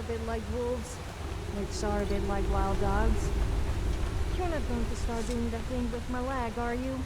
a bit like wolves, which are a bit like wild dogs. You're not going to start doing that thing with my leg, are you?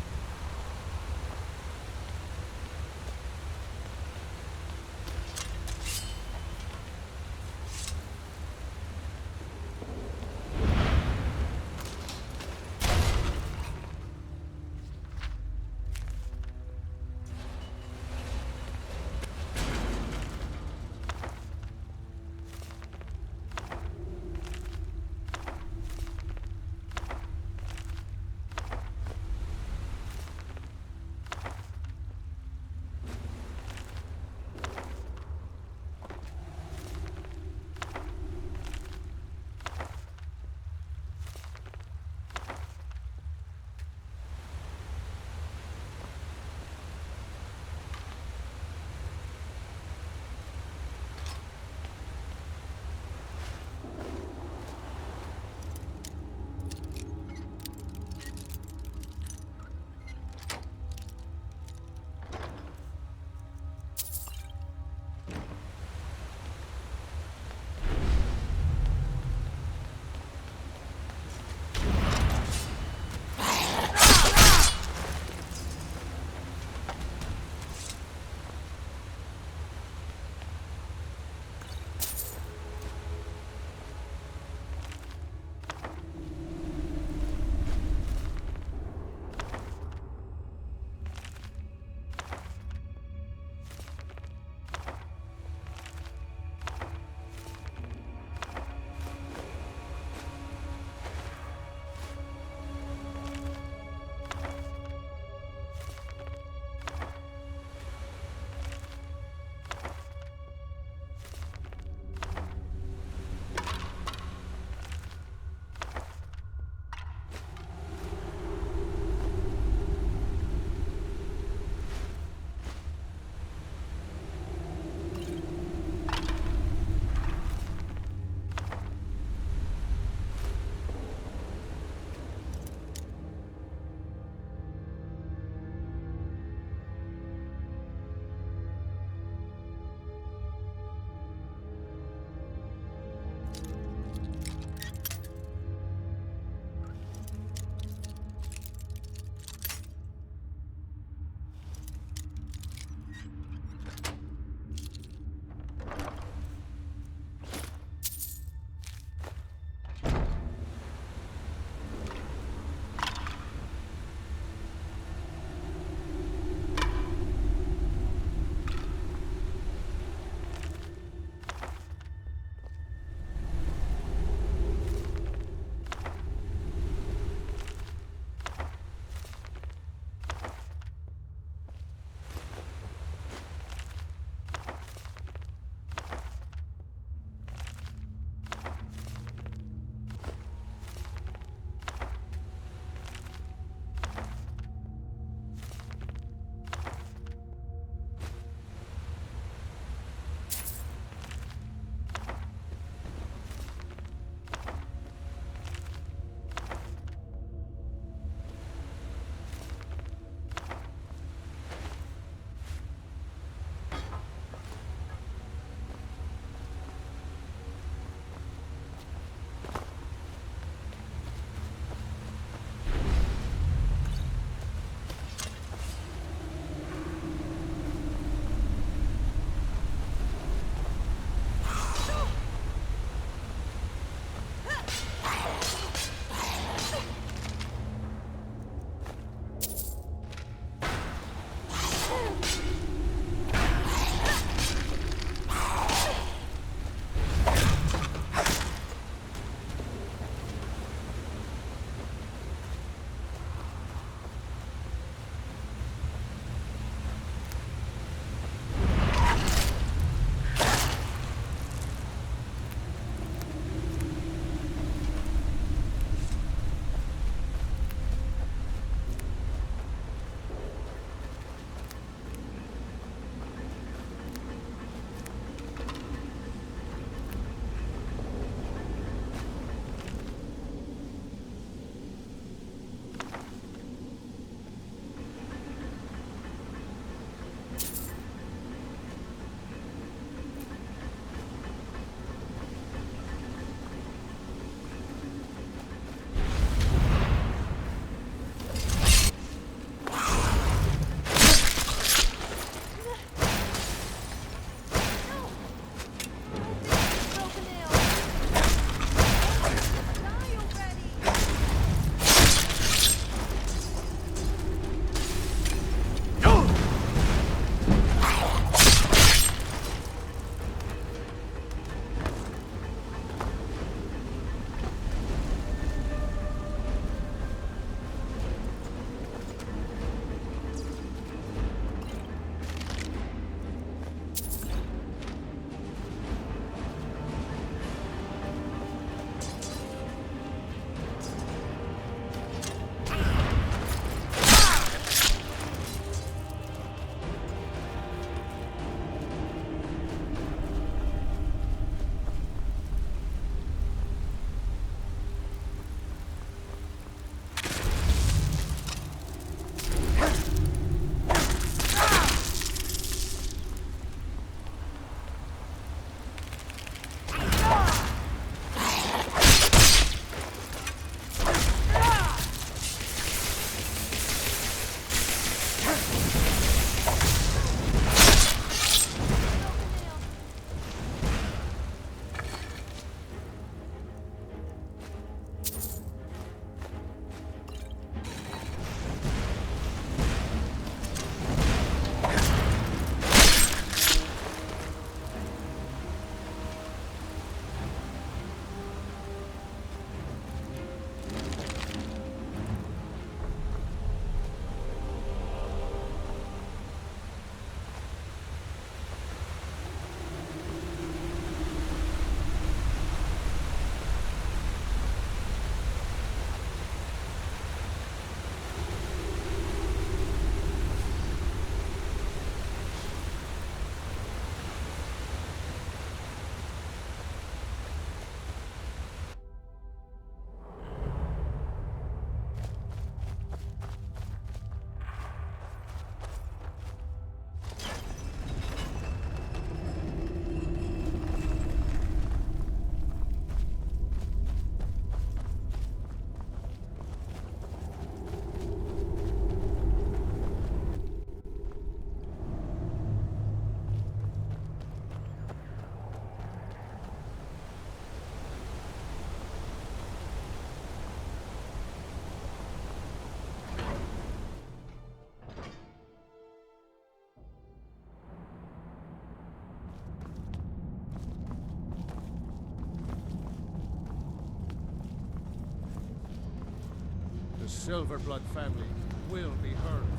Silverblood family will be heard.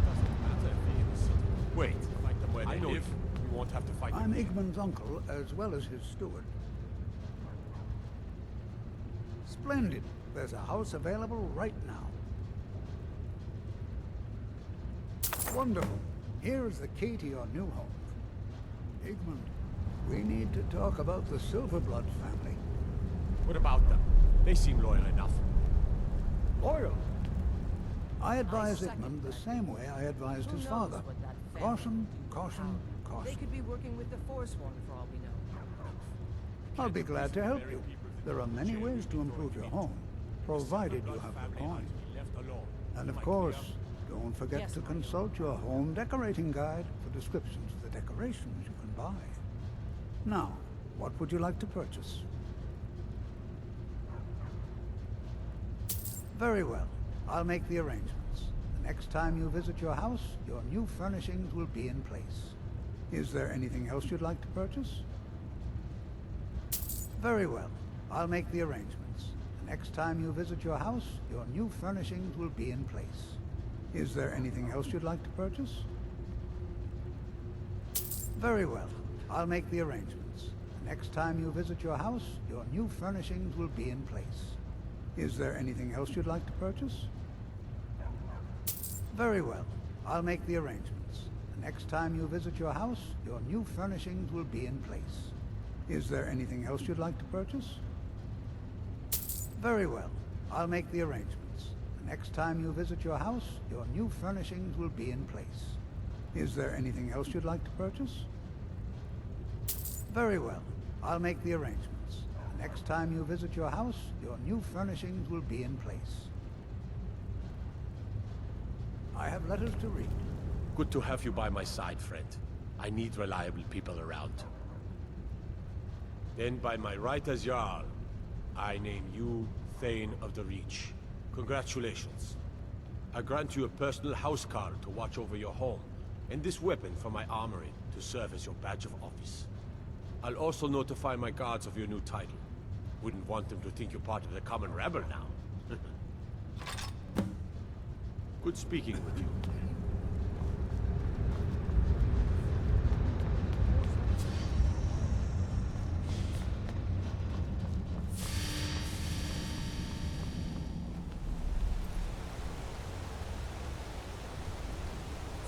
Doesn't matter if he is. Wait, Fight them where I they know live. you. You won't have to fight I'm them. Igmund's uncle, as well as his steward. Splendid. There's a house available right now. Wonderful. Here is the key to your new home. Igmund, we need to talk about the Silverblood family. What about them? They seem loyal enough. Loyal? I advised Igmund the same way I advised his father. Caution, caution, They caution. could be working with the Forsworn for all we know. I'll be glad to help you. There are many ways to improve your home, provided you have the coin. And of course, don't forget to consult your home decorating guide for descriptions of the decorations you can buy. Now, what would you like to purchase? Very well. I'll make the arrangements. The next time you visit your house, your new furnishings will be in place. Is there anything else you'd like to purchase? Very well. I'll make the arrangements. The next time you visit your house, your new furnishings will be in place. Is there anything else you'd like to purchase? Very well. I'll make the arrangements. The next time you visit your house, your new furnishings will be in place. Is there anything else you'd like to purchase? Very well. I'll make the arrangements. The next time you visit your house, your new furnishings will be in place. Is there anything else you'd like to purchase? Very well. I'll make the arrangements. The next time you visit your house, your new furnishings will be in place. Is there anything else you'd like to purchase? Very well. I'll make the arrangements. The next time you visit your house, your new furnishings will be in place. I have letters to read. Good to have you by my side, friend. I need reliable people around. Then by my right as Jarl, I name you Thane of the Reach. Congratulations. I grant you a personal housecarl to watch over your home, and this weapon from my armory to serve as your badge of office. I'll also notify my guards of your new title. Wouldn't want them to think you're part of the common rabble now. Good speaking with you.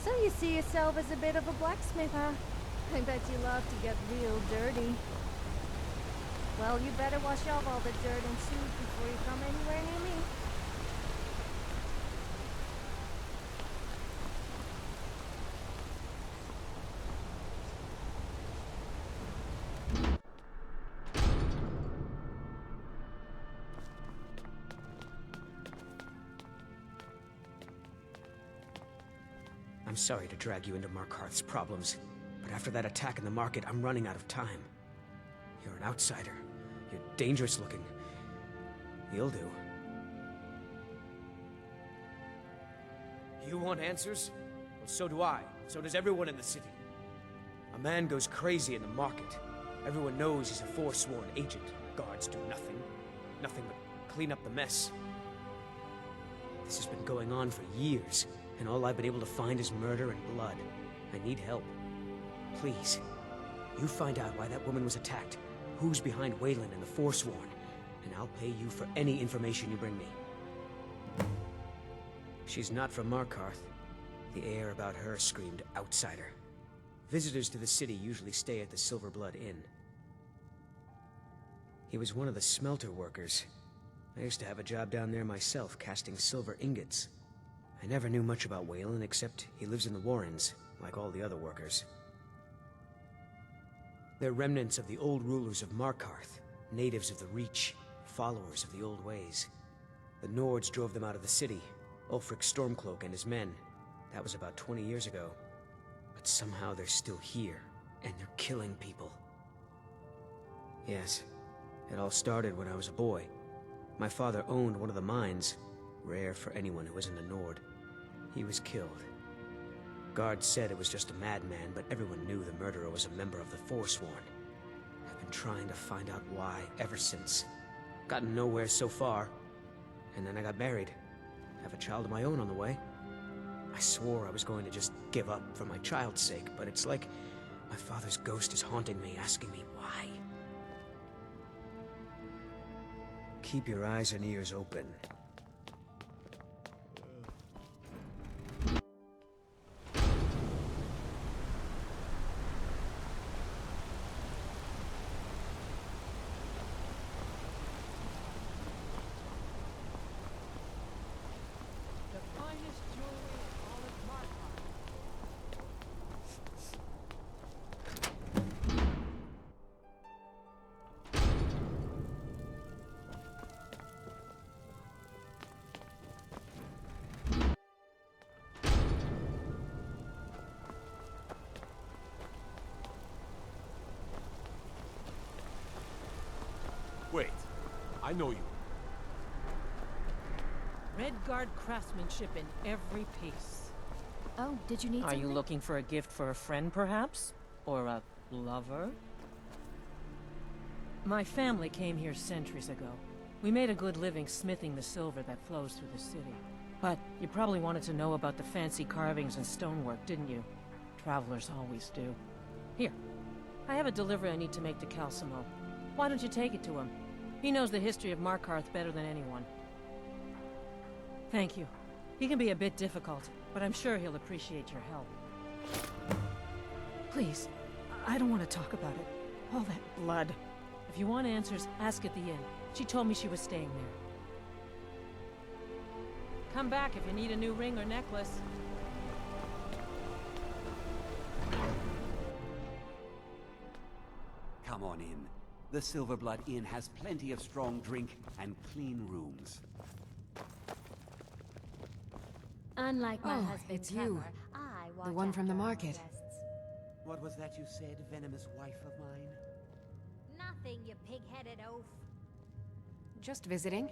So you see yourself as a bit of a blacksmith, huh? I bet you love to get real dirty. Well, you better wash off all the dirt and soot before you come anywhere near me. I'm sorry to drag you into Markarth's problems, but after that attack in the market, I'm running out of time. You're an outsider. You're dangerous looking. You'll do. You want answers? Well, so do I. So does everyone in the city. A man goes crazy in the market. Everyone knows he's a forsworn agent. Guards do nothing. Nothing but clean up the mess. This has been going on for years, and all I've been able to find is murder and blood. I need help. Please, you find out why that woman was attacked, who's behind Wayland and the Forsworn, and I'll pay you for any information you bring me. She's not from Markarth. The air about her screamed outsider. Visitors to the city usually stay at the Silverblood Inn. He was one of the smelter workers. I used to have a job down there myself, casting silver ingots. I never knew much about Wayland, except he lives in the Warrens, like all the other workers. They're remnants of the old rulers of Markarth, natives of the Reach, followers of the old ways. The Nords drove them out of the city, Ulfric Stormcloak and his men. That was about 20 years ago. But somehow they're still here, and they're killing people. Yes, it all started when I was a boy. My father owned one of the mines, rare for anyone who isn't a Nord. He was killed. Guards said it was just a madman, but everyone knew the murderer was a member of the Forsworn. I've been trying to find out why ever since. Gotten nowhere so far. and then I got married. Have a child of my own on the way. I swore I was going to just give up for my child's sake, but it's like my father's ghost is haunting me, asking me why. Keep your eyes and ears open. The finest jewelry in all of Markarth. Wait, I know you. Red Guard craftsmanship in every piece. Oh, did you need Are something? you looking for a gift for a friend, perhaps? Or a lover? My family came here centuries ago. We made a good living smithing the silver that flows through the city. But you probably wanted to know about the fancy carvings and stonework, didn't you? Travelers always do. Here, I have a delivery I need to make to Calcimo. Why don't you take it to him? He knows the history of Markarth better than anyone. Thank you. He can be a bit difficult, but I'm sure he'll appreciate your help. Please, I don't want to talk about it. All that blood. If you want answers, ask at the inn. She told me she was staying there. Come back if you need a new ring or necklace. Come on in. The Silverblood Inn has plenty of strong drink and clean rooms. Unlike my Oh, husband it's you. Trevor, I watch The one from the after our market. guests. What was that you said, venomous wife of mine? Nothing, you pig-headed oaf. Just visiting.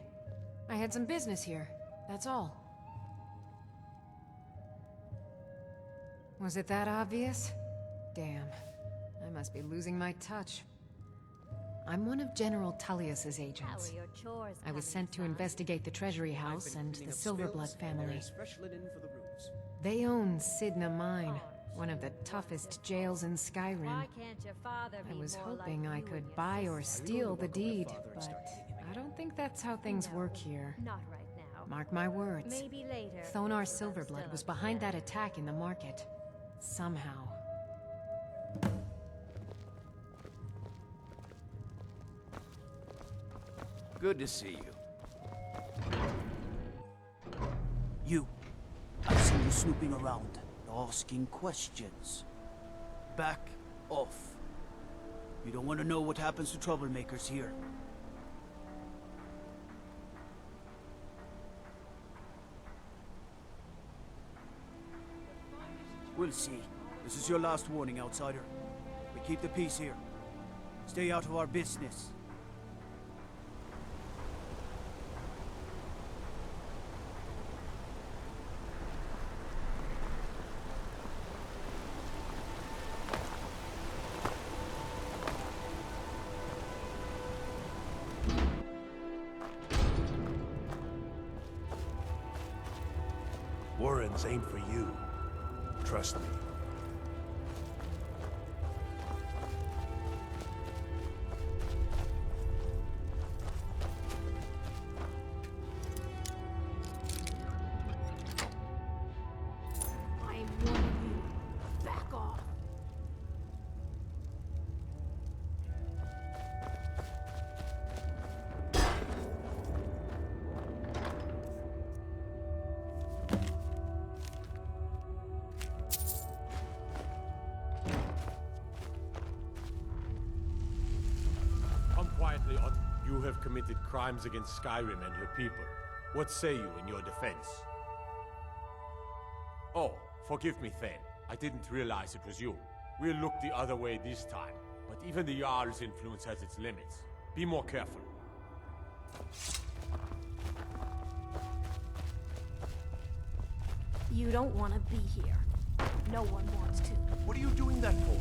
I had some business here, that's all. Was it that obvious? Damn. I must be losing my touch. I'm one of General Tullius's How agents. are your chores I was coming, sent to son? investigate the Treasury I've House been and cleaning the up Silverblood spills, and there family. is fresh linen for the rooms. They own Cidhna Mine, one of the toughest jails in Skyrim. Why can't your father I be was more hoping like I you could and your buy or sister? steal the deed, father and but start digging him I again. don't think that's how things No, work here. Not right now. Mark my words. Maybe later. Thonar if I'm Silverblood still was behind that upset. attack in the market. Somehow. Good to see you. You. I've seen you snooping around, asking questions. Back off. You don't want to know what happens to troublemakers here. We'll see. This is your last warning, outsider. We keep the peace here. Stay out of our business. Warrens ain't for you. Trust me. I'm warning you. Back off. Come quietly on. You have committed crimes against Skyrim and her people. What say you in your defense? Oh, forgive me, Thane. I didn't realize it was you. We'll look the other way this time. But even the Jarl's influence has its limits. Be more careful. You don't want to be here. No one wants to. What are you doing that for?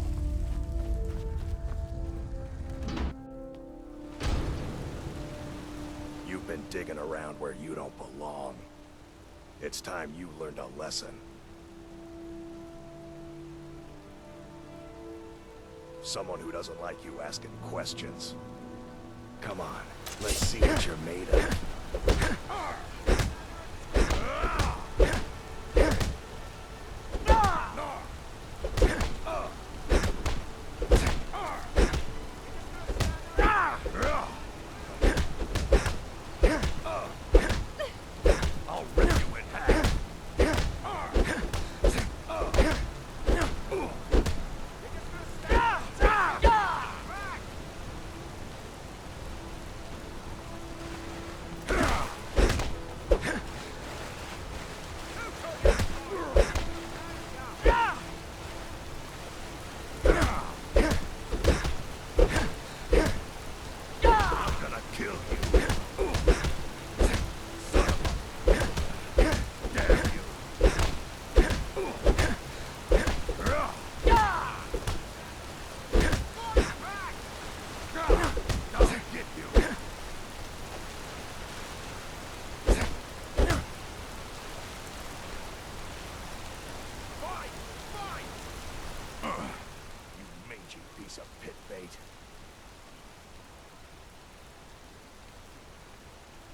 You been digging around where you don't belong. It's time you learned a lesson. Someone who doesn't like you asking questions. Come on, let's see what you're made of.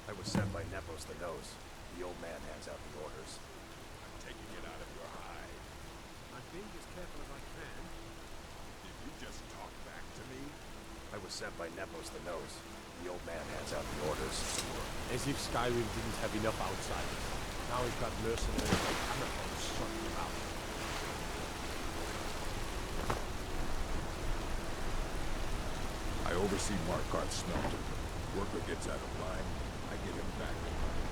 I was sent by Nepos the Nose. The old man hands out the orders. I'm taking it out of your hide. I'm being as careful as I can. Did you just talk back to me? I was sent by Nepos the Nose. The old man hands out the orders. As if Skyrim didn't have enough outsiders. Now we've got mercenaries like Hammerfall strutting about. I oversee Markarth's smelter. Worker gets out of line, I get him back in line.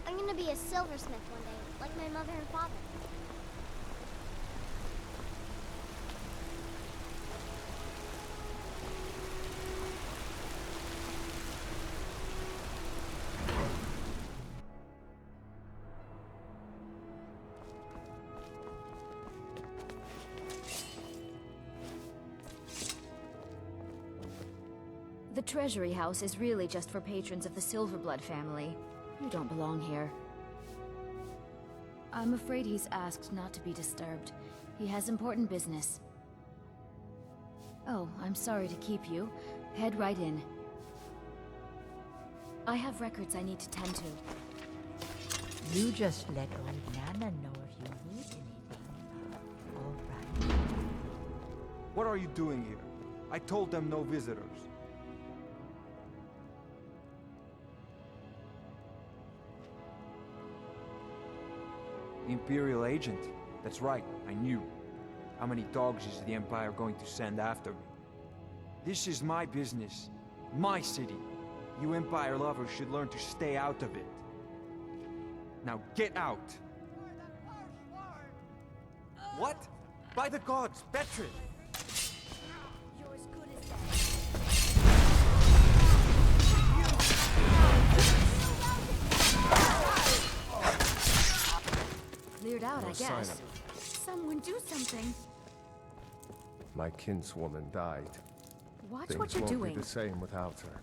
I'm gonna be a silversmith one day, like my mother and father. The Treasury House is really just for patrons of the Silverblood family. You don't belong here. I'm afraid he's asked not to be disturbed. He has important business. Oh, I'm sorry to keep you. Head right in. I have records I need to tend to. You just let old Nana know if you need anything. All right. What are you doing here? I told them no visitors. Imperial agent. That's right, I knew. How many dogs is the Empire going to send after me? This is my business. My city. You Empire lovers should learn to stay out of it. Now get out! What? By the gods, Betrid! You're as good as Cleared out, I guess. Someone do something. My kinswoman died. Watch what you're doing. Things won't be the same without her.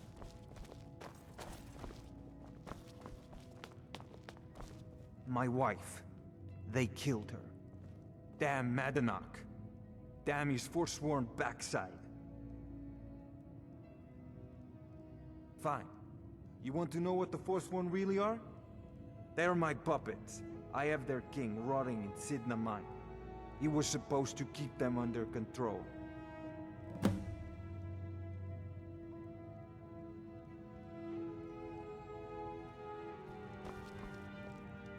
My wife. They killed her. Damn Madanach. Damn his forsworn backside. Fine. You want to know what the Forsworn really are? They're my puppets. I have their king rotting in Cidhna mine. He was supposed to keep them under control.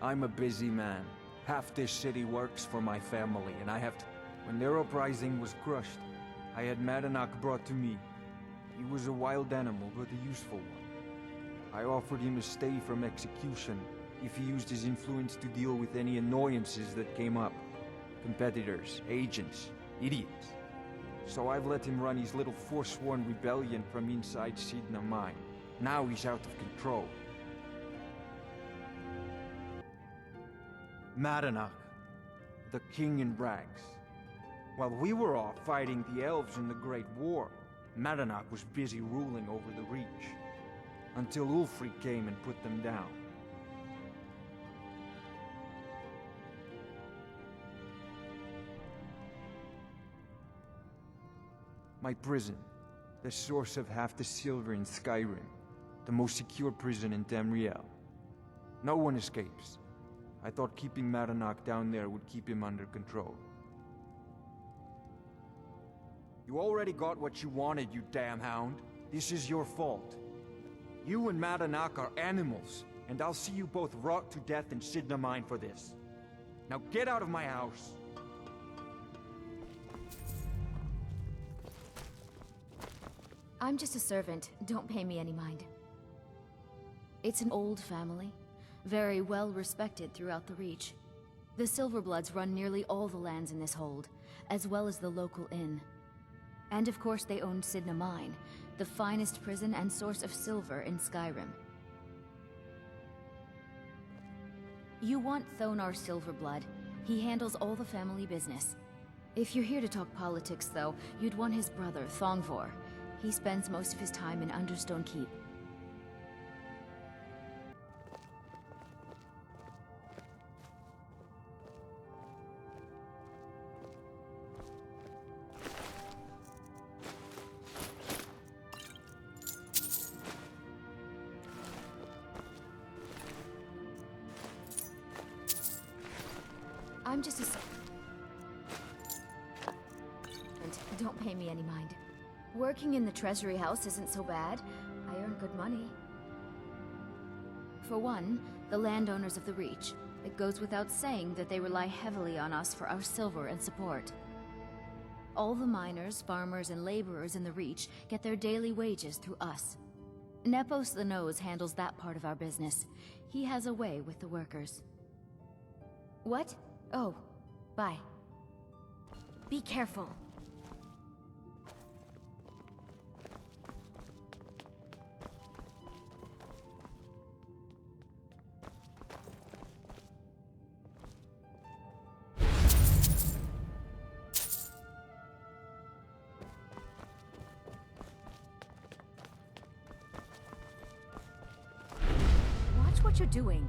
I'm a busy man. Half this city works for my family, and I have to... When their uprising was crushed, I had Madanach brought to me. He was a wild animal, but a useful one. I offered him a stay from execution, if he used his influence to deal with any annoyances that came up. Competitors, agents, idiots. So I've let him run his little forsworn rebellion from inside Cidhna mine. Now he's out of control. Madanach, the king in rags. While we were off fighting the elves in the Great War, Madanach was busy ruling over the Reach, until Ulfric came and put them down. My prison, the source of half the silver in Skyrim, the most secure prison in Tamriel. No one escapes. I thought keeping Madanach down there would keep him under control. You already got what you wanted, you damn hound. This is your fault. You and Madanach are animals, and I'll see you both rot to death in Cidhna mine for this. Now get out of my house! I'm just a servant. Don't pay me any mind. It's an old family, very well respected throughout the Reach. The Silverbloods run nearly all the lands in this hold, as well as the local inn. And of course they own Cidhna Mine, the finest prison and source of silver in Skyrim. You want Thonar Silverblood. He handles all the family business. If you're here to talk politics, though, you'd want his brother, Thongvor. He spends most of his time in Understone Keep. I'm just a Don't pay me any mind. Working in the Treasury House isn't so bad. I earn good money. For one, the landowners of the Reach. It goes without saying that they rely heavily on us for our silver and support. All the miners, farmers, and laborers in the Reach get their daily wages through us. Nepos the Nose handles that part of our business. He has a way with the workers. What? Oh, bye. Be careful. Watch what you're doing.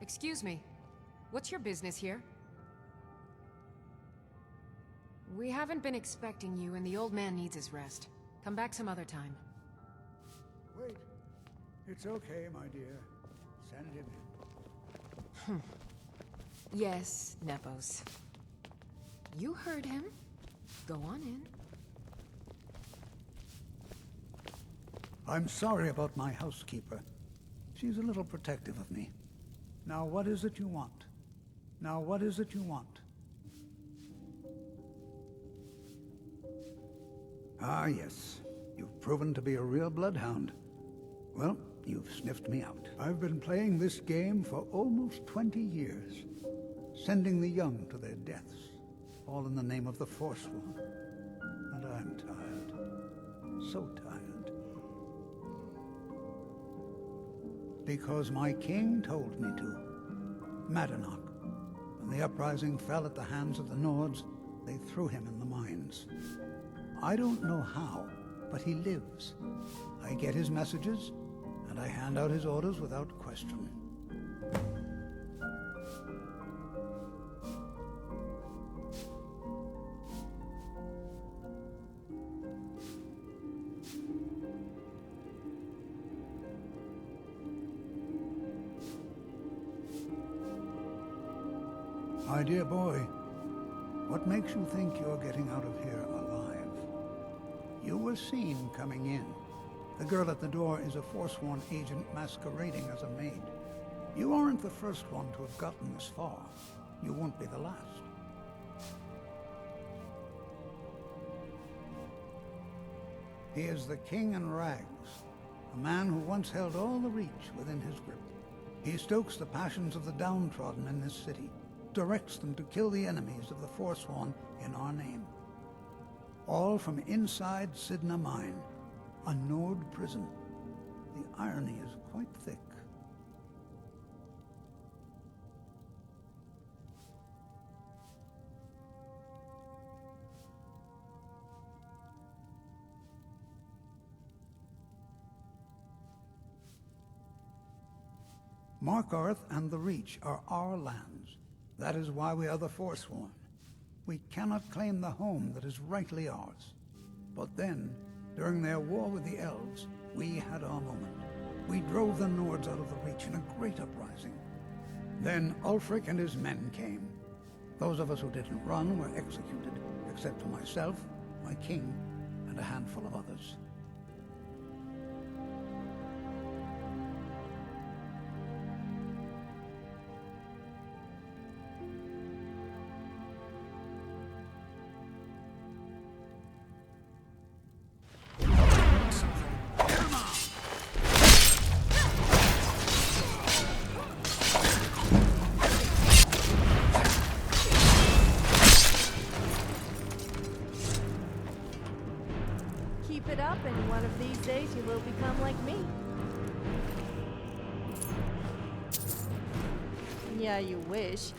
Excuse me. What's your business here? We haven't been expecting you, and the old man needs his rest. Come back some other time. Wait. It's okay, my dear. Send him in. Yes, Nepos. You heard him. Go on in. I'm sorry about my housekeeper. She's a little protective of me. Now what is it you want? Now what is it you want? Ah, yes. You've proven to be a real bloodhound. Well, you've sniffed me out. I've been playing this game for almost 20 years, sending the young to their deaths, all in the name of the Forsworn. And I'm tired. So tired. Because my king told me to. Madanach. When the uprising fell at the hands of the Nords, they threw him in the mines. I don't know how, but he lives. I get his messages, and I hand out his orders without question. My dear boy, what makes you think you're getting out of here alive? You were seen coming in. The girl at the door is a forsworn agent masquerading as a maid. You aren't the first one to have gotten this far. You won't be the last. He is the King in Rags, a man who once held all the Reach within his grip. He stokes the passions of the downtrodden in this city, directs them to kill the enemies of the Forsworn in our name. All from inside Cidhna mine, a Nord prison. The irony is quite thick. Markarth and the Reach are our lands. That is why we are the Forsworn. We cannot claim the home that is rightly ours. But then, during their war with the Elves, we had our moment. We drove the Nords out of the Reach in a great uprising. Then Ulfric and his men came. Those of us who didn't run were executed, except for myself, my king, and a handful of others. Keep it up, and one of these days you will become like me. Yeah, you wish.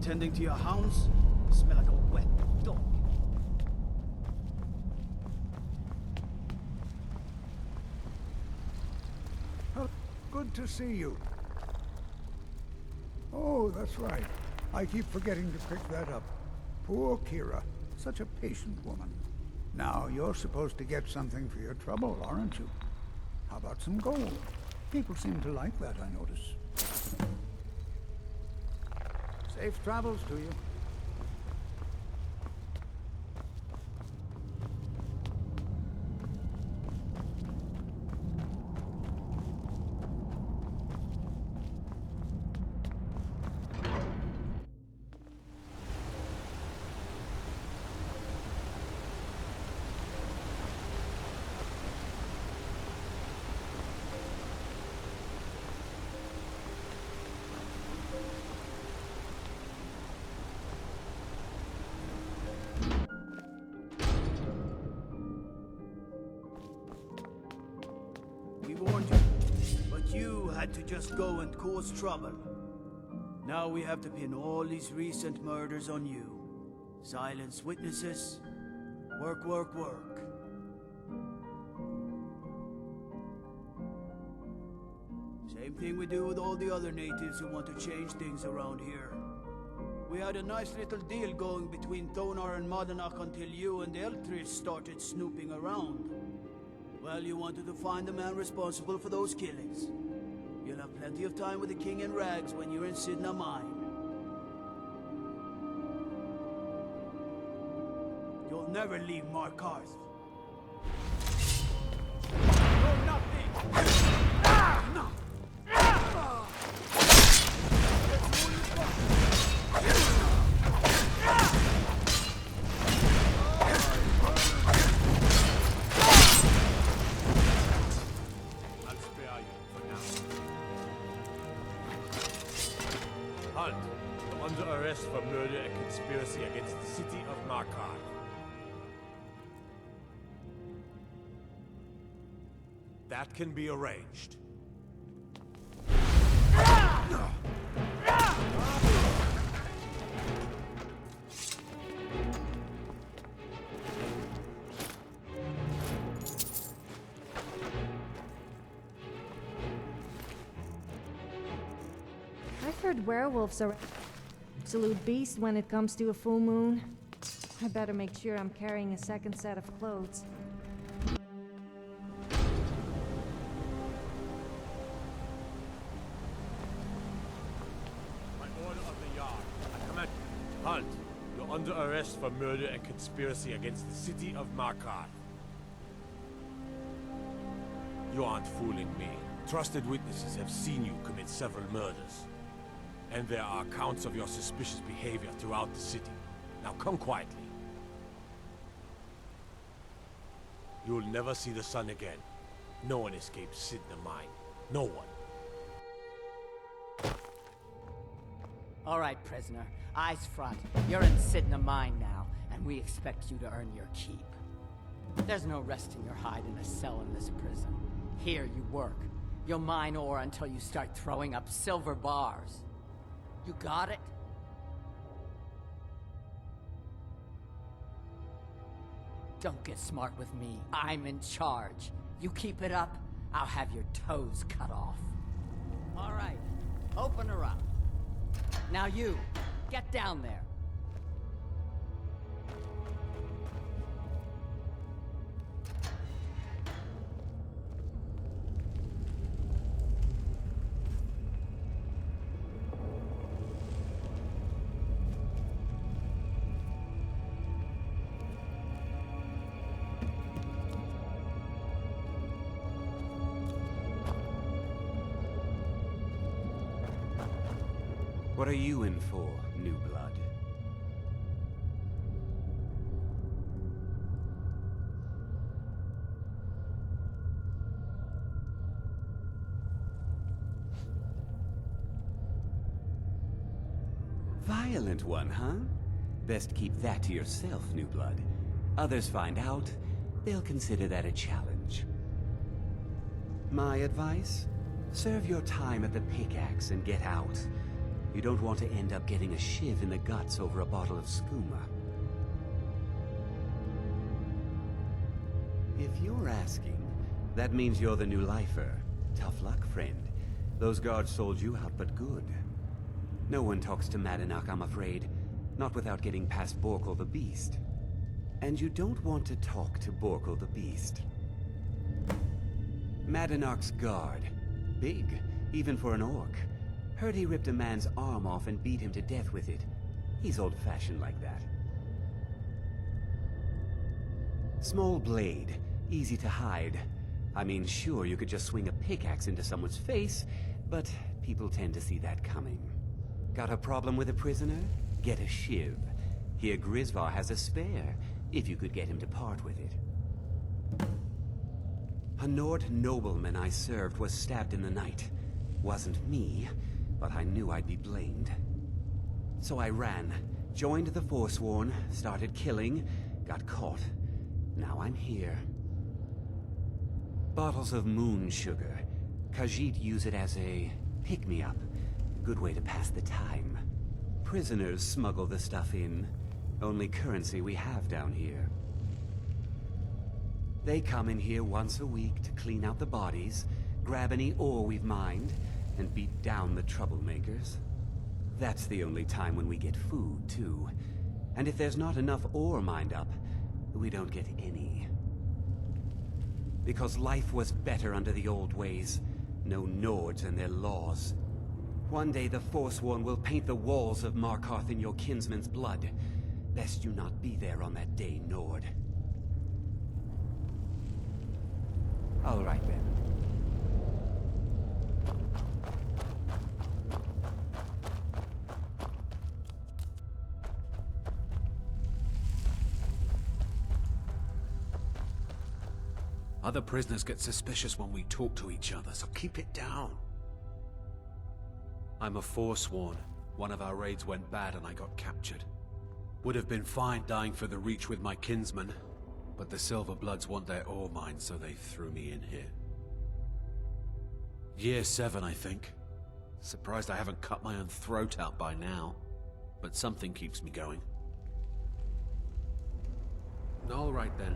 tending to your hounds? You smell like a wet dog. Oh, good to see you. Oh, that's right. I keep forgetting to pick that up. Poor Kira. Such a patient woman. Now, you're supposed to get something for your trouble, aren't you? How about some gold? People seem to like that, I notice. Safe travels to you. We warned you, but you had to just go and cause trouble. Now we have to pin all these recent murders on you. Silence witnesses. Work, work, work. Same thing we do with all the other natives who want to change things around here. We had a nice little deal going between Thonar and Madanach until you and Eltrish started snooping around. Well, you wanted to find the man responsible for those killings. You'll have plenty of time with the king in rags when you're in Cidhna mine. You'll never leave Markarth. You're nothing! No! You're under arrest for murder and conspiracy against the city of Markarth. That can be arranged. I've heard werewolves are absolute beast when it comes to a full moon. I better make sure I'm carrying a second set of clothes. By order of the Yard, I command you. Halt! You're under arrest for murder and conspiracy against the city of Markarth. You aren't fooling me. Trusted witnesses have seen you commit several murders. And there are accounts of your suspicious behavior throughout the city. Now come quietly. You'll never see the sun again. No one escapes Cidhna mine. No one. All right, prisoner. Eyes front. You're in Cidhna mine now, and we expect you to earn your keep. There's no resting your hide in a cell in this prison. Here you work. You'll mine ore until you start throwing up silver bars. You got it? Don't get smart with me. I'm in charge. You keep it up, I'll have your toes cut off. All right, open her up. Now you, get down there. What are you in for, new blood? Violent one, huh? Best keep that to yourself, new blood. Others find out, they'll consider that a challenge. My advice? Serve your time at the pickaxe and get out. You don't want to end up getting a shiv in the guts over a bottle of skooma. If you're asking, that means you're the new lifer. Tough luck, friend. Those guards sold you out, but good. No one talks to Madanach, I'm afraid. Not without getting past Borkul the Beast. And you don't want to talk to Borkul the Beast. Madanach's guard. Big, even for an orc. Heard he ripped a man's arm off and beat him to death with it. He's old-fashioned like that. Small blade, easy to hide. I mean, sure, you could just swing a pickaxe into someone's face, but people tend to see that coming. Got a problem with a prisoner? Get a shiv. Here Grisvar has a spare, if you could get him to part with it. A Nord nobleman I served was stabbed in the night. Wasn't me, but I knew I'd be blamed. So I ran, joined the Forsworn, started killing, got caught. Now I'm here. Bottles of moon sugar. Khajiit use it as a pick-me-up. Good way to pass the time. Prisoners smuggle the stuff in. Only currency we have down here. They come in here once a week to clean out the bodies, grab any ore we've mined, and beat down the troublemakers. That's the only time when we get food, too. And if there's not enough ore mined up, we don't get any. Because life was better under the old ways. No Nords and their laws. One day the Forsworn will paint the walls of Markarth in your kinsman's blood. Best you not be there on that day, Nord. All right, then. Other prisoners get suspicious when we talk to each other, so keep it down. I'm a Forsworn. One of our raids went bad and I got captured. Would have been fine dying for the Reach with my kinsman, but the Silverbloods want their ore mine, so they threw me in here. Year 7, I think. Surprised I haven't cut my own throat out by now, but something keeps me going. All right then.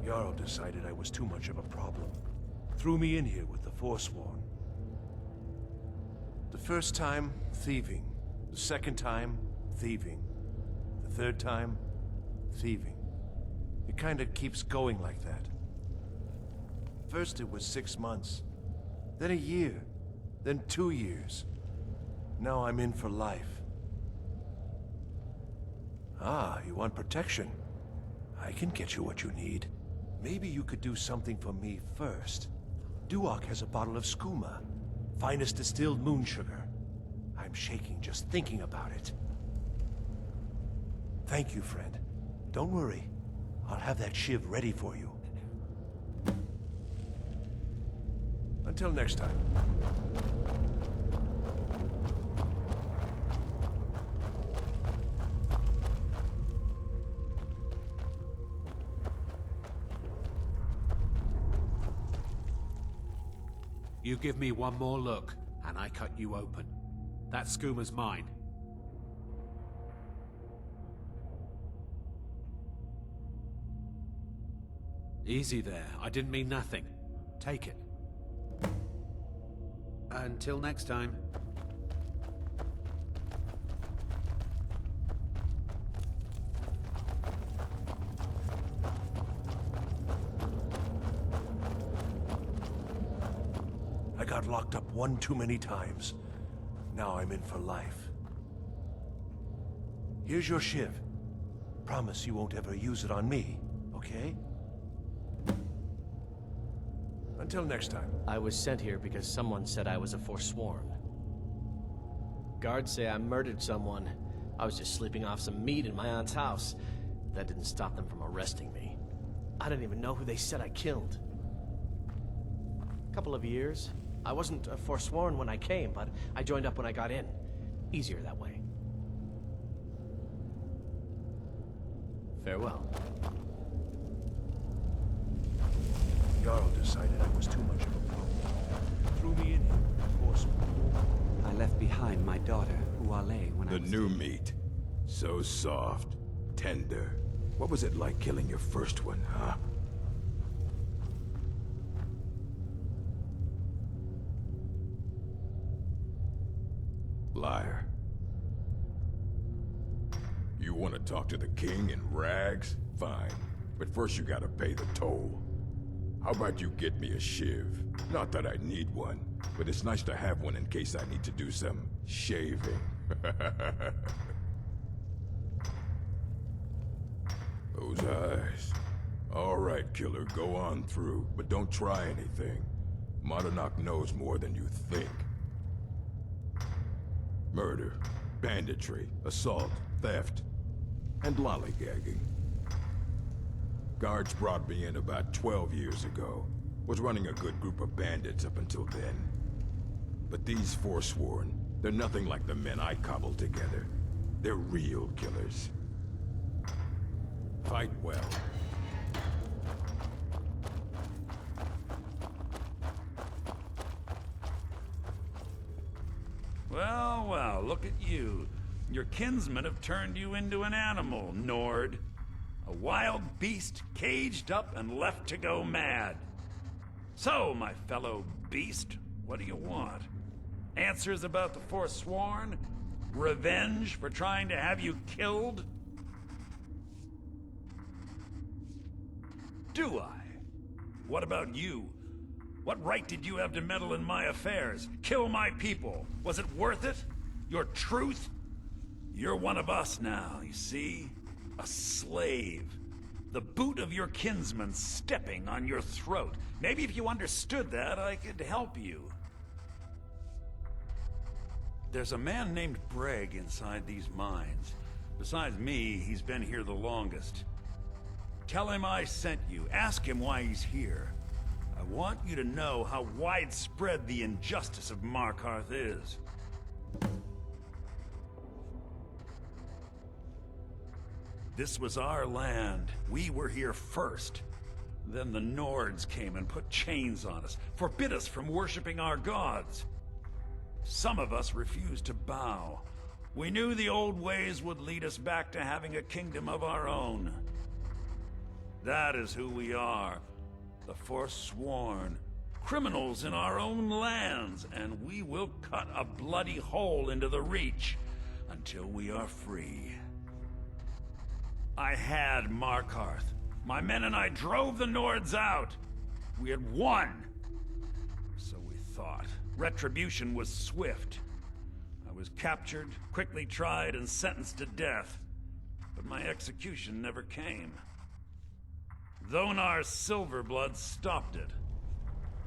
Jarl decided I was too much of a problem. Threw me in here with the Forsworn. The first time, thieving. The second time, thieving. The third time, thieving. It kinda keeps going like that. First it was 6 months, then a year, then 2 years. Now I'm in for life. Ah, you want protection? I can get you what you need. Maybe you could do something for me first. Duak has a bottle of skooma, finest distilled moon sugar. I'm shaking just thinking about it. Thank you, friend. Don't worry. I'll have that shiv ready for you. Until next time. You give me one more look, and I cut you open. That skooma's mine. Easy there. I didn't mean nothing. Take it. Until next time. I got locked up one too many times. Now I'm in for life. Here's your shiv. Promise you won't ever use it on me, okay? Until next time. I was sent here because someone said I was a Forsworn. Guards say I murdered someone. I was just sleeping off some meat in my aunt's house. That didn't stop them from arresting me. I didn't even know who they said I killed. Couple of years. I wasn't a Forsworn when I came, but I joined up when I got in. Easier that way. Farewell. Jarl decided I was too much of a problem. Threw me in here, forced me. I left behind my daughter, Uale, when The new meat. So soft, tender. What was it like killing your first one, huh? Liar. You want to talk to the king in rags? Fine. But first you gotta pay the toll. How about you get me a shiv? Not that I need one, but it's nice to have one in case I need to do some shaving. Those eyes. All right, killer, go on through, but don't try anything. Mardanok knows more than you think. Murder, banditry, assault, theft, and lollygagging. Guards brought me in about 12 years ago. Was running a good group of bandits up until then. But these Forsworn, they're nothing like the men I cobbled together. They're real killers. Fight well. Well, well, look at you. Your kinsmen have turned you into an animal, Nord. A wild beast caged up and left to go mad. So, my fellow beast, what do you want? Answers about the Forsworn? Revenge for trying to have you killed? Do I? What about you? What right did you have to meddle in my affairs? Kill my people? Was it worth it? Your truth? You're one of us now, you see? A slave. The boot of your kinsman stepping on your throat. Maybe if you understood that, I could help you. There's a man named Breg inside these mines. Besides me, he's been here the longest. Tell him I sent you. Ask him why he's here. I want you to know how widespread the injustice of Markarth is. This was our land. We were here first. Then the Nords came and put chains on us, forbid us from worshipping our gods. Some of us refused to bow. We knew the old ways would lead us back to having a kingdom of our own. That is who we are. The Forsworn. Criminals in our own lands, and we will cut a bloody hole into the Reach until we are free. I had Markarth. My men and I drove the Nords out. We had won. So we thought. Retribution was swift. I was captured, quickly tried, and sentenced to death. But my execution never came. Dhonar's Silverblood stopped it.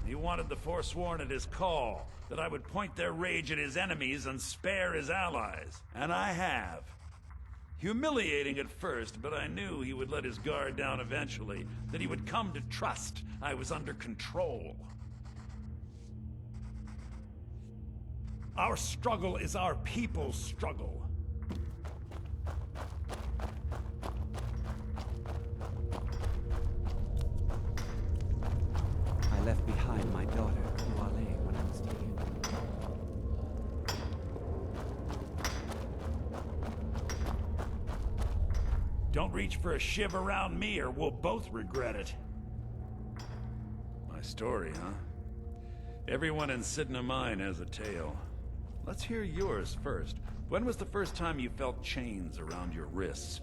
He wanted the Forsworn at his call, that I would point their rage at his enemies and spare his allies. And I have. Humiliating at first, but I knew he would let his guard down eventually, that he would come to trust I was under control. Our struggle is our people's struggle. I left behind my daughter, Uale, when I was here. Don't reach for a shiv around me or we'll both regret it. My story, huh? Everyone in Cidhna Mine has a tale. Let's hear yours first. When was the first time you felt chains around your wrists?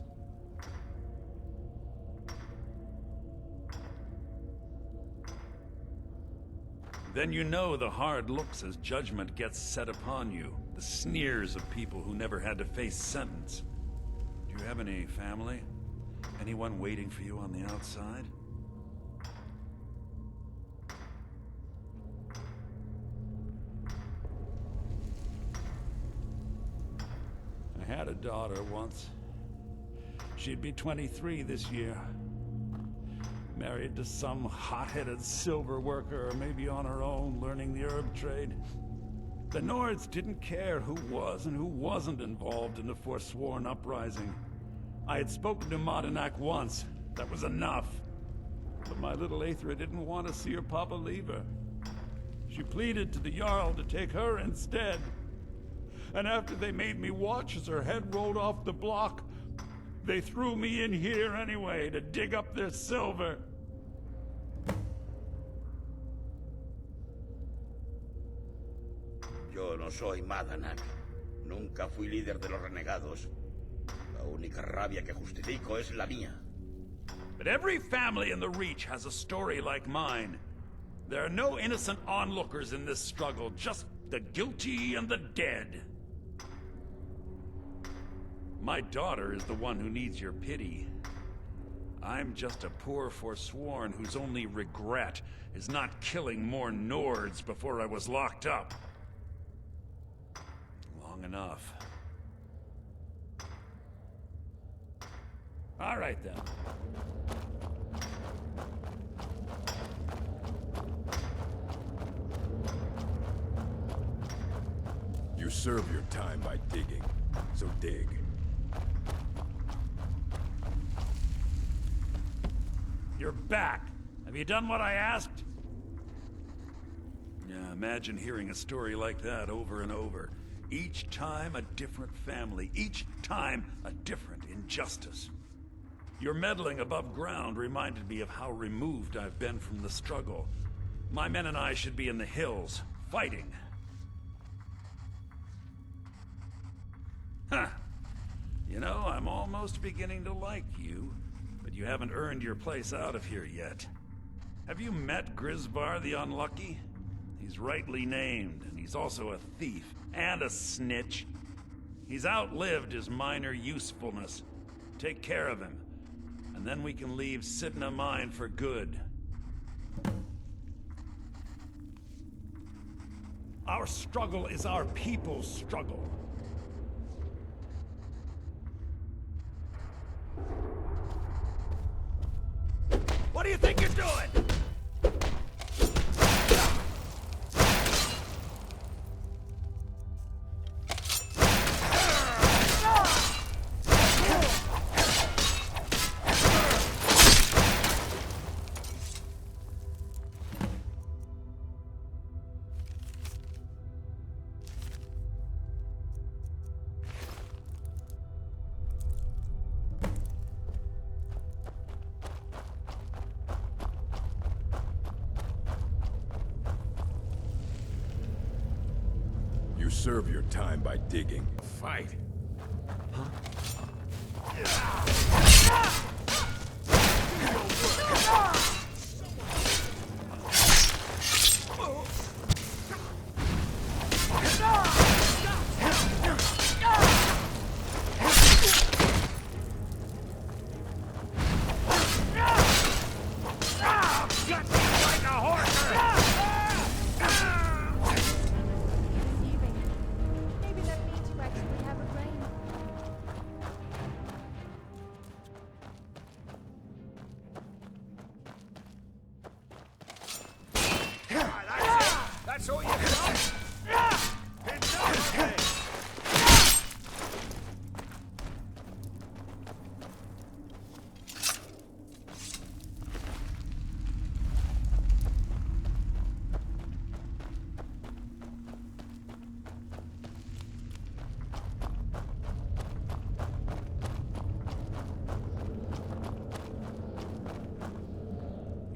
Then you know the hard looks as judgment gets set upon you. The sneers of people who never had to face sentence. Do you have any family? Anyone waiting for you on the outside? I had a daughter once. She'd be 23 this year. Married to some hot-headed silver worker, or maybe on her own, learning the herb trade. The Nords didn't care who was and who wasn't involved in the Forsworn uprising. I had spoken to Martinak once. That was enough. But my little Aethra didn't want to see her papa leave her. She pleaded to the Jarl to take her instead. And after they made me watch as her head rolled off the block, they threw me in here anyway to dig up their silver. Yo no soy Martinak. Nunca fui líder de los renegados. La única rabia que justifico es la mía. But every family in the Reach has a story like mine. There are no innocent onlookers in this struggle, just the guilty and the dead. My daughter is the one who needs your pity. I'm just a poor Forsworn whose only regret is not killing more Nords before I was locked up. Long enough. All right, then. You serve your time by digging, so dig. You're back. Have you done what I asked? Yeah, imagine hearing a story like that over and over. Each time a different family, each time a different injustice. Your meddling above ground reminded me of how removed I've been from the struggle. My men and I should be in the hills, fighting. Huh. You know, I'm almost beginning to like you, but you haven't earned your place out of here yet. Have you met Grisvar the Unlucky? He's rightly named, and he's also a thief and a snitch. He's outlived his minor usefulness. Take care of him, and then we can leave Cidhna mine for good. Our struggle is our people's struggle. What do you think you're doing? You serve your time by digging. Fight. Maybe that means you actually have a brain. That's all you got?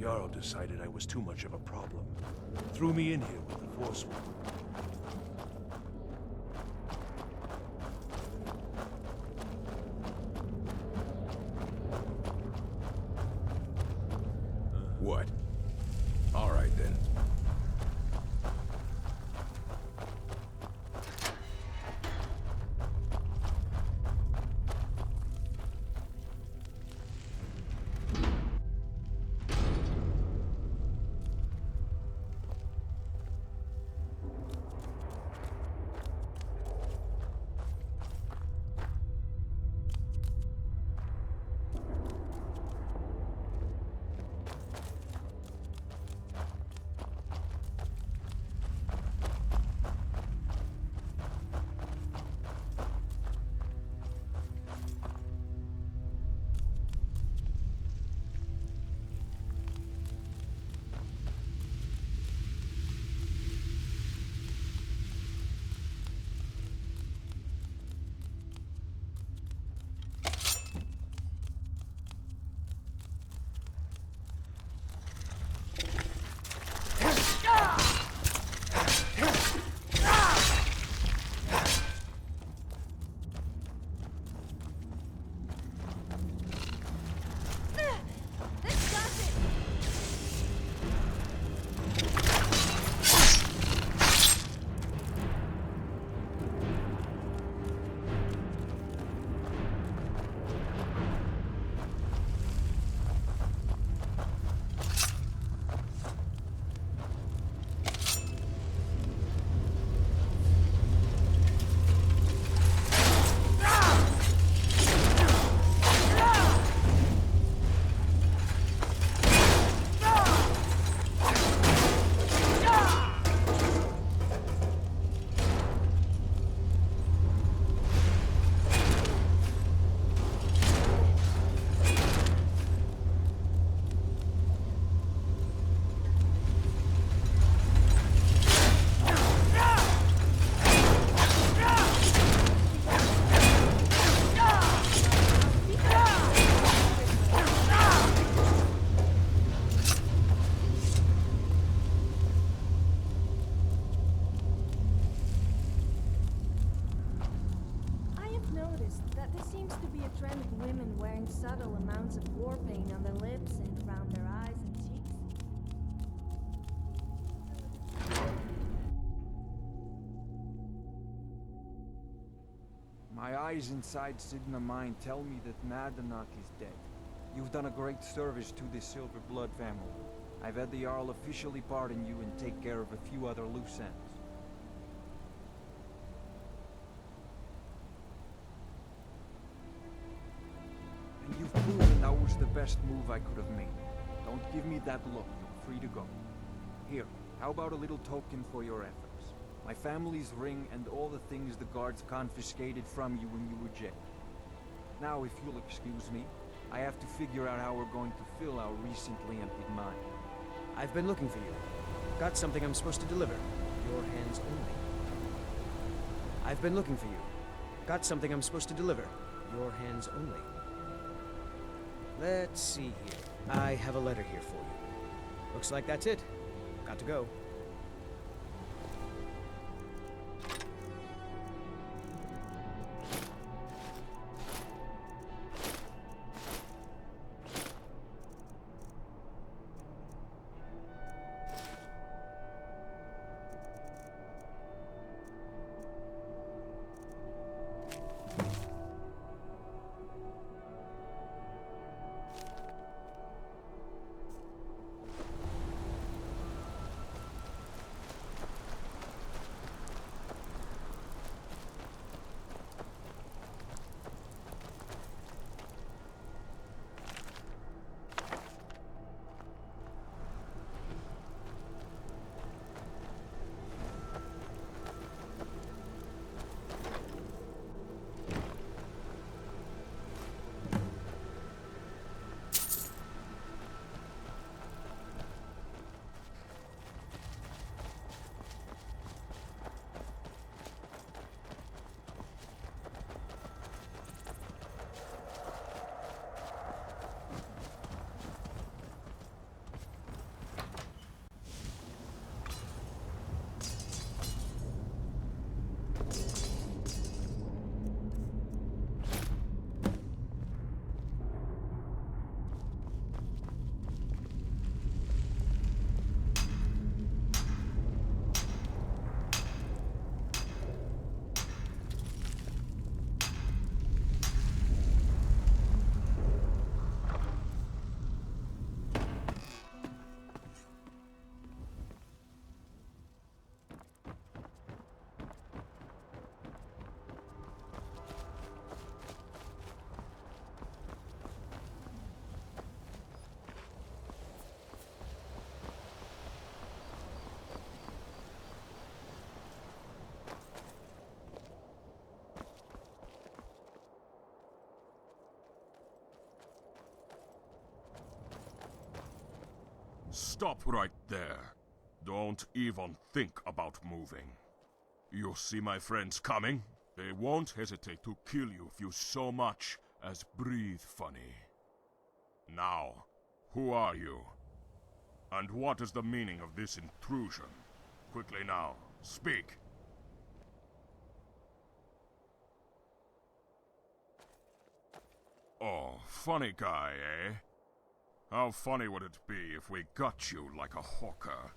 Jarl decided I was too much of a problem. Threw me in here with the Forsworn. What? All right, then. find subtle amounts of war paint on their lips and around their eyes and cheeks. My eyes inside Cidhna mine tell me that Madanach is dead. You've done a great service to this Silver Blood family. I've had the Jarl officially pardon you and take care of a few other loose ends. And you've proven that was the best move I could have made. Don't give me that look. You're free to go. Here, how about a little token for your efforts? My family's ring and all the things the guards confiscated from you when you were jailed. Now, if you'll excuse me, I have to figure out how we're going to fill our recently emptied mine. I've been looking for you. Got something I'm supposed to deliver. Your hands only. I've been looking for you. Got something I'm supposed to deliver. Your hands only. Let's see here. I have a letter here for you. Looks like that's it. Got to go. Stop right there. Don't even think about moving. You see my friends coming? They won't hesitate to kill you if you so much as breathe funny. Now, who are you? And what is the meaning of this intrusion? Quickly now, speak! Oh, funny guy, eh? How funny would it be if we got you like a hawker?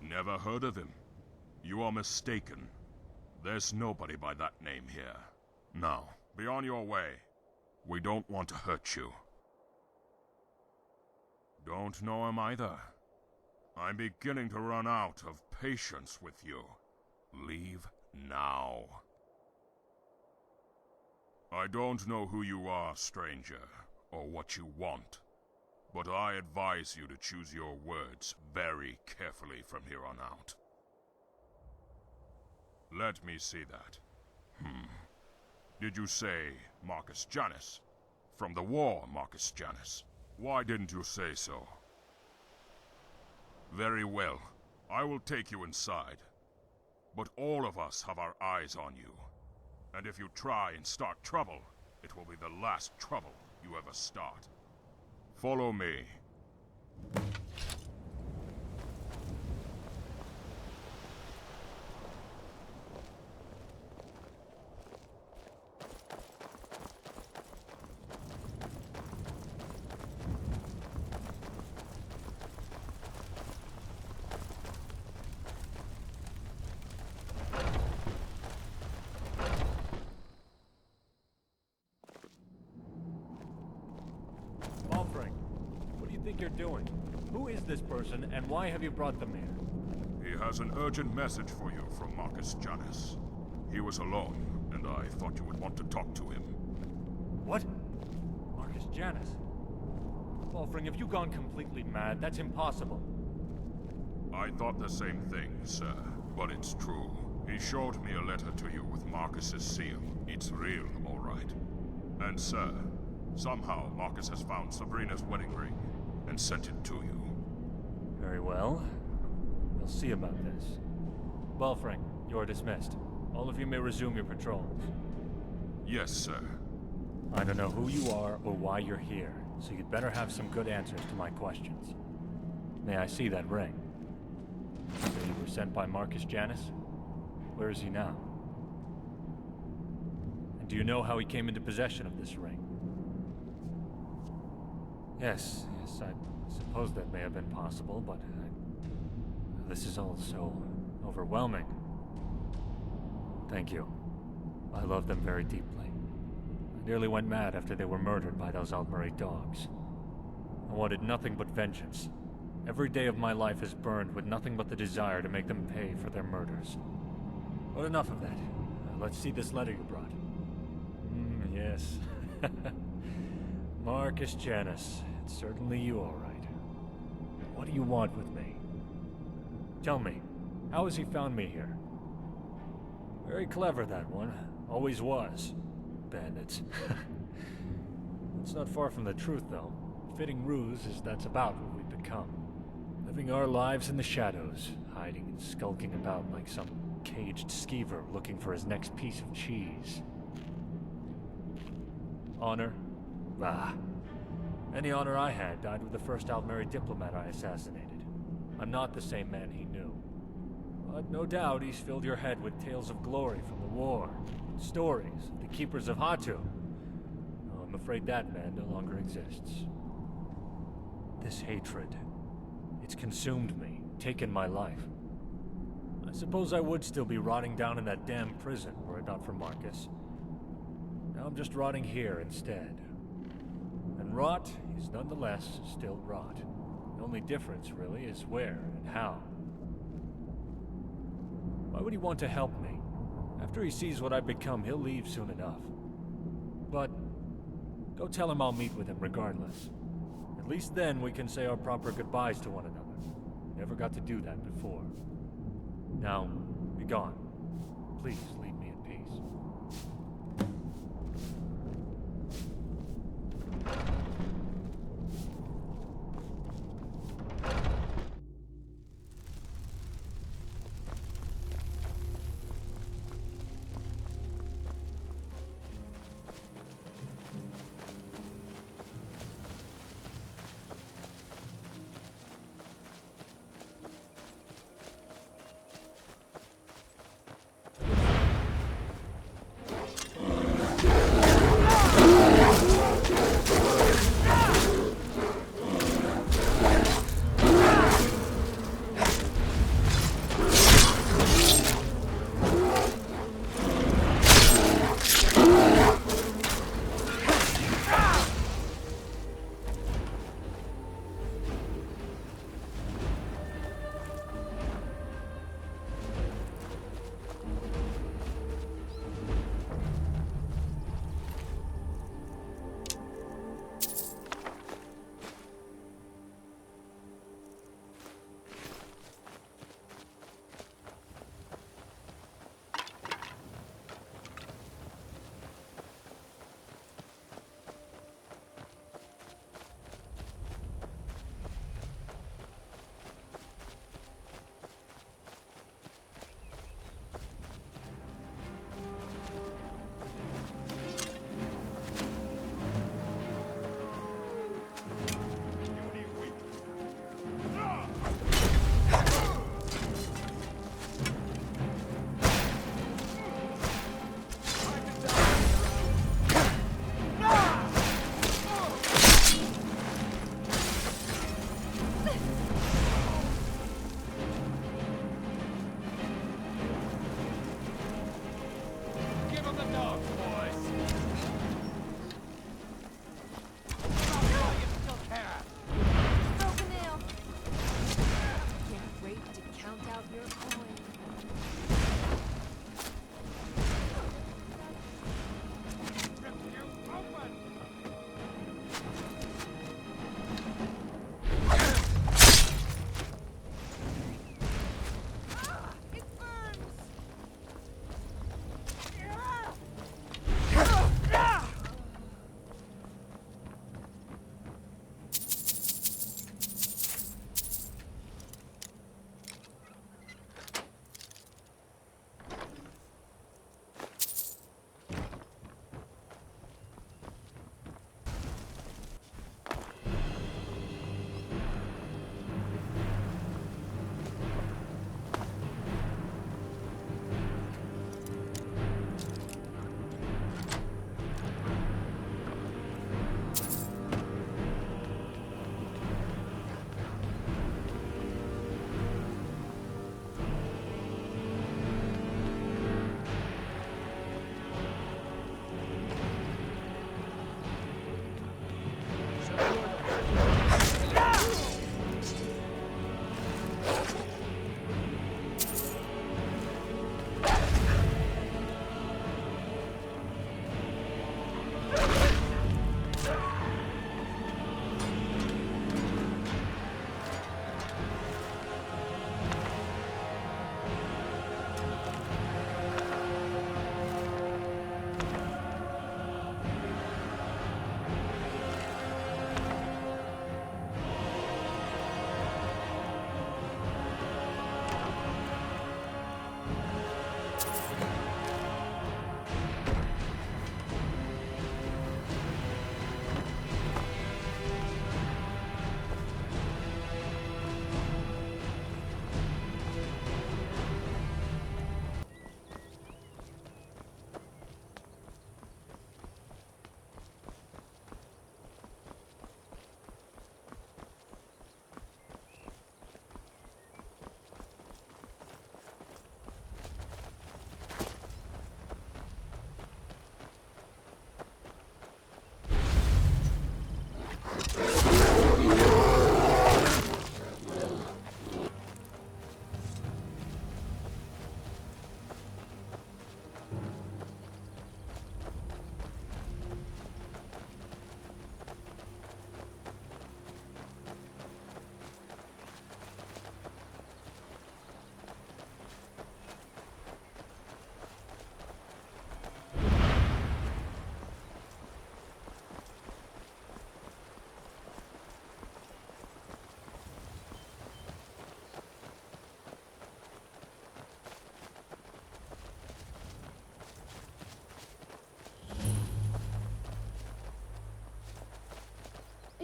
Never heard of him? You are mistaken. There's nobody by that name here. Now, be on your way. We don't want to hurt you. Don't know him either. I'm beginning to run out of patience with you. Leave now. I don't know who you are, stranger, or what you want, but I advise you to choose your words very carefully from here on out. Let me see that. Did you say Marcus Janus? From the war, Marcus Janus. Why didn't you say so? Very well. I will take you inside. But all of us have our eyes on you. And if you try and start trouble, it will be the last trouble you ever start. Follow me. think you're doing? Who is this person, and why have you brought them here? He has an urgent message for you from Marcus Janus. He was alone, and I thought you would want to talk to him. What? Marcus Janus? Wolfring, have you gone completely mad? That's impossible. I thought the same thing, sir, but it's true. He showed me a letter to you with Marcus's seal. It's real, all right. And sir, somehow Marcus has found Sabrina's wedding ring and sent it to you. Very well. We'll see about this. Wolfring, you're dismissed. All of you may resume your patrols. Yes, sir. I don't know who you are or why you're here, so you'd better have some good answers to my questions. May I see that ring? So you were sent by Marcus Janus? Where is he now? And do you know how he came into possession of this ring? Yes, I suppose that may have been possible, but this is all so overwhelming. Thank you. I love them very deeply. I nearly went mad after they were murdered by those Altmerate dogs. I wanted nothing but vengeance. Every day of my life is burned with nothing but the desire to make them pay for their murders. But enough of that. Let's see this letter you brought. Yes. Marcus Janus. It's certainly you, all right. What do you want with me? Tell me, how has he found me here? Very clever, that one. Always was. Bandits. It's not far from the truth, though. Fitting ruse is that's about what we've become. Living our lives in the shadows, hiding and skulking about like some caged skeever looking for his next piece of cheese. Honor? Ah. Any honor I had died with the first Altmerate diplomat I assassinated. I'm not the same man he knew. But no doubt he's filled your head with tales of glory from the war, stories of the keepers of Hatu. Oh, I'm afraid that man no longer exists. This hatred, it's consumed me, taken my life. I suppose I would still be rotting down in that damn prison were it not for Marcus. Now I'm just rotting here instead. And rot is nonetheless still rot. The only difference, really, is where and how. Why would he want to help me? After he sees what I've become, he'll leave soon enough. But go tell him I'll meet with him regardless. At least then we can say our proper goodbyes to one another. Never got to do that before. Now, be gone. Please leave me in peace.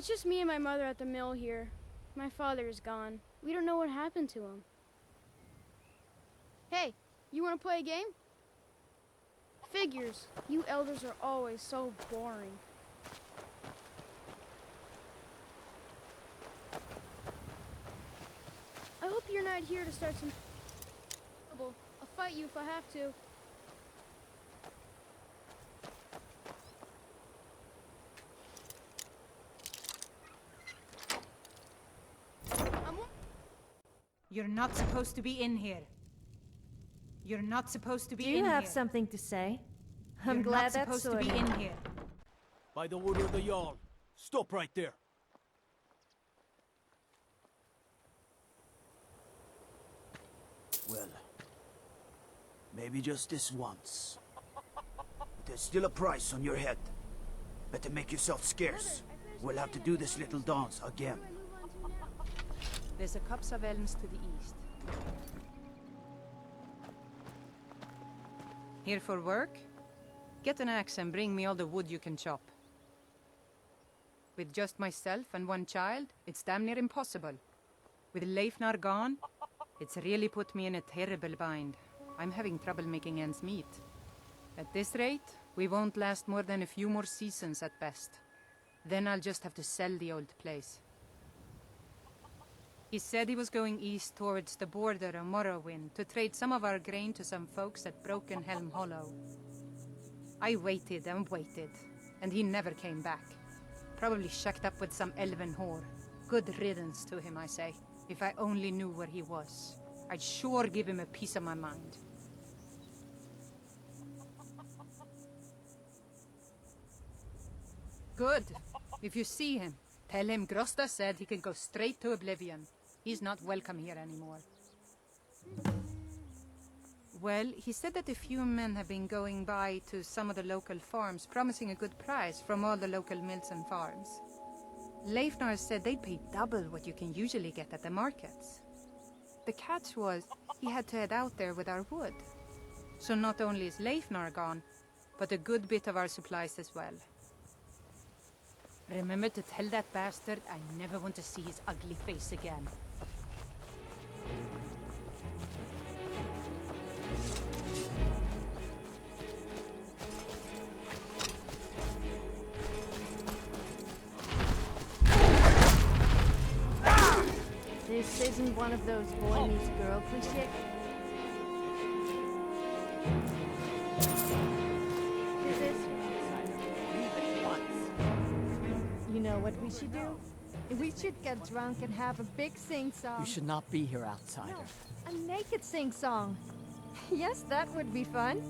It's just me and my mother at the mill here. My father is gone. We don't know what happened to him. Hey, you want to play a game? Figures. You elders are always so boring. I hope you're not here to start some trouble. I'll fight you if I have to. You're not supposed to be in here. You're not supposed to be Do in you here. have something to say? I'm You're glad not that's supposed to be in here. By the order of the Jarl, stop right there. Well, maybe just this once. But there's still a price on your head. Better make yourself scarce. We'll have to do this little dance again. There's a cups of elms to the east. Here for work? Get an axe and bring me all the wood you can chop. With just myself and one child, it's damn near impossible. With Leifnar gone, it's really put me in a terrible bind. I'm having trouble making ends meet. At this rate, we won't last more than a few more seasons at best. Then I'll just have to sell the old place. He said he was going east towards the border of Morrowind to trade some of our grain to some folks at Broken Helm Hollow. I waited and waited, and he never came back. Probably shacked up with some elven whore. Good riddance to him, I say. If I only knew where he was, I'd sure give him a piece of my mind. Good. If you see him, tell him Grosta said he can go straight to Oblivion. He's not welcome here anymore. Well, he said that a few men have been going by to some of the local farms, promising a good price from all the local mills and farms. Leifnar said they'd pay double what you can usually get at the markets. The catch was, he had to head out there with our wood. So not only is Leifnar gone, but a good bit of our supplies as well. Remember to tell that bastard I never want to see his ugly face again. This isn't one of those boy meets girl cliché. This is. You know what we should do? We should get drunk and have a big sing-song. You should not be here, outsider. No, a naked sing-song. Yes, that would be fun.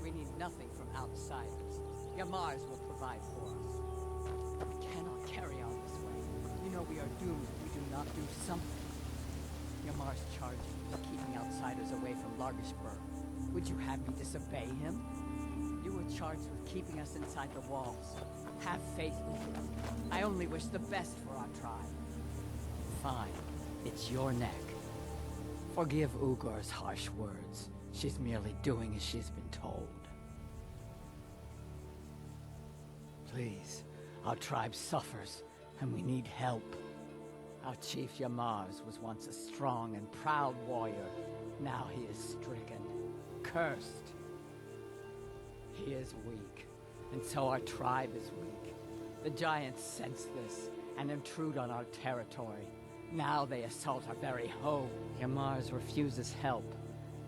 We need nothing from outsiders. Yamars will provide for us. We cannot carry on this way. You know we are doomed if we do not do something. Yamar's charging with keeping outsiders away from Largashburg. Would you have me disobey him? You were charged with keeping us inside the walls. Have faith with you. I only wish the best for our tribe. Fine. It's your neck. Forgive Ugor's harsh words. She's merely doing as she's been told. Please. Our tribe suffers, and we need help. Our chief Yamars was once a strong and proud warrior. Now he is stricken, cursed. He is weak, and so our tribe is weak. The giants sense this and intrude on our territory. Now they assault our very home. Yamars refuses help,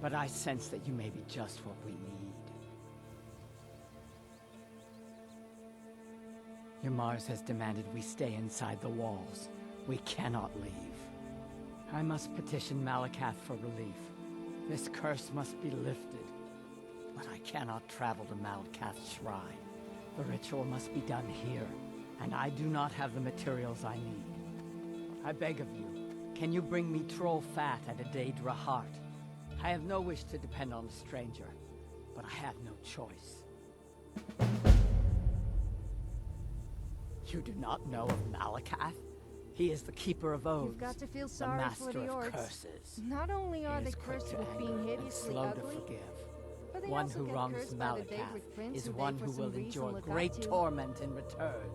but I sense that you may be just what we need. Yamars has demanded we stay inside the walls. We cannot leave. I must petition Malakath for relief. This curse must be lifted. But I cannot travel to Malakath's shrine. The ritual must be done here, and I do not have the materials I need. I beg of you, can you bring me troll fat and a Daedra heart? I have no wish to depend on a stranger, but I have no choice. You do not know of Malakath? He is the keeper of oaths. You've got to feel the sorry master for the of orcs. curses. Not only are He they is quick cursed to with anger being and hideously slow ugly, to forgive. but they One also who get wrongs cursed by the Daedric Malakath Prince, is who they one for who some will reason endure look great up to. torment in return.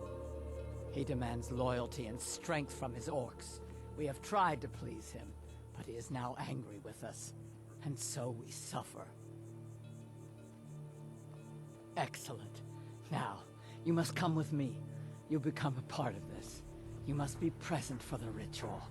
He demands loyalty and strength from his orcs. We have tried to please him, but he is now angry with us, and so we suffer. Excellent. Now, you must come with me. You become a part of this. You must be present for the ritual.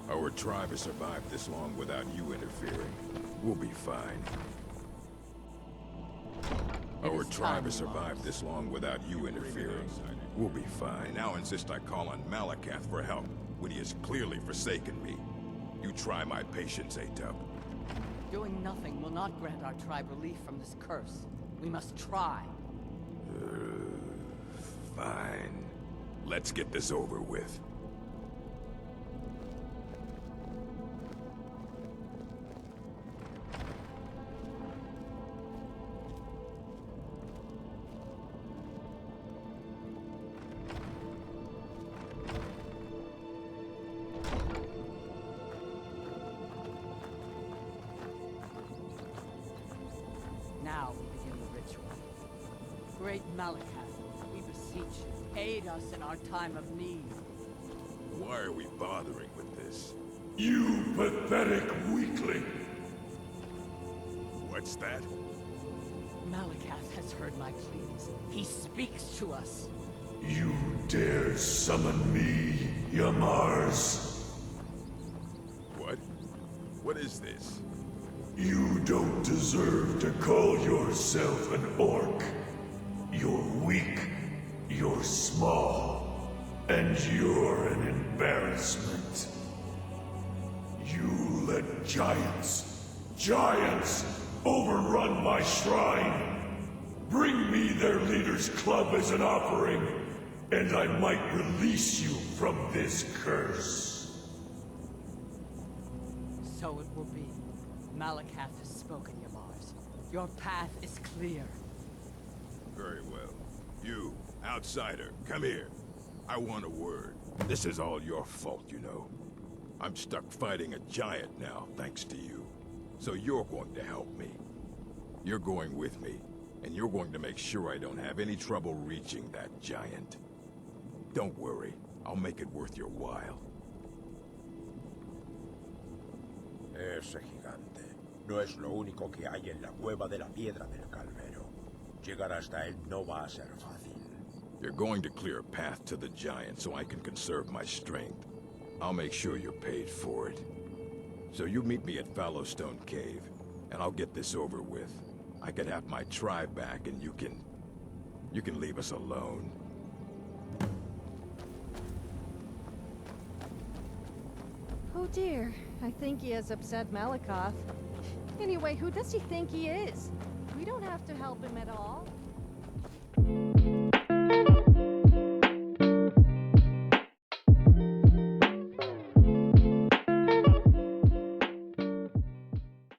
Our tribe has survived this long without you interfering. We'll be fine. Our tribe has survived this long without you interfering. We'll be fine. Now insist I call on Malakath for help, when he has clearly forsaken me. You try my patience, A-Tub. Doing nothing will not grant our tribe relief from this curse. We must try. Fine. Let's get this over with. Now we begin the ritual. Great Malakath, we beseech you, aid us in our time of need. Why are we bothering with this? You pathetic weakling! What's that? Malakath has heard my pleas. He speaks to us. You dare summon me, Yamars? What? What is this? You don't deserve to call yourself an orc. You're weak, you're small, and you're an embarrassment. You let giants overrun my shrine. Bring me their leader's club as an offering, and I might release you from this curse. So it will be. Malakath has spoken, Yamars. Your path is clear. Very well. You, outsider, come here. I want a word. This is all your fault, you know. I'm stuck fighting a giant now, thanks to you. So you're going to help me. You're going with me, and you're going to make sure I don't have any trouble reaching that giant. Don't worry, I'll make it worth your while. Ese gigante no es lo único que hay en la cueva de la piedra del Calvero. Llegar hasta él no va a ser fácil. You're going to clear a path to the giant so I can conserve my strength. I'll make sure you're paid for it. So you meet me at Fallowstone Cave, and I'll get this over with. I can have my tribe back, and you can leave us alone. Oh dear, I think he has upset Malakath. Anyway, who does he think he is? We don't have to help him at all.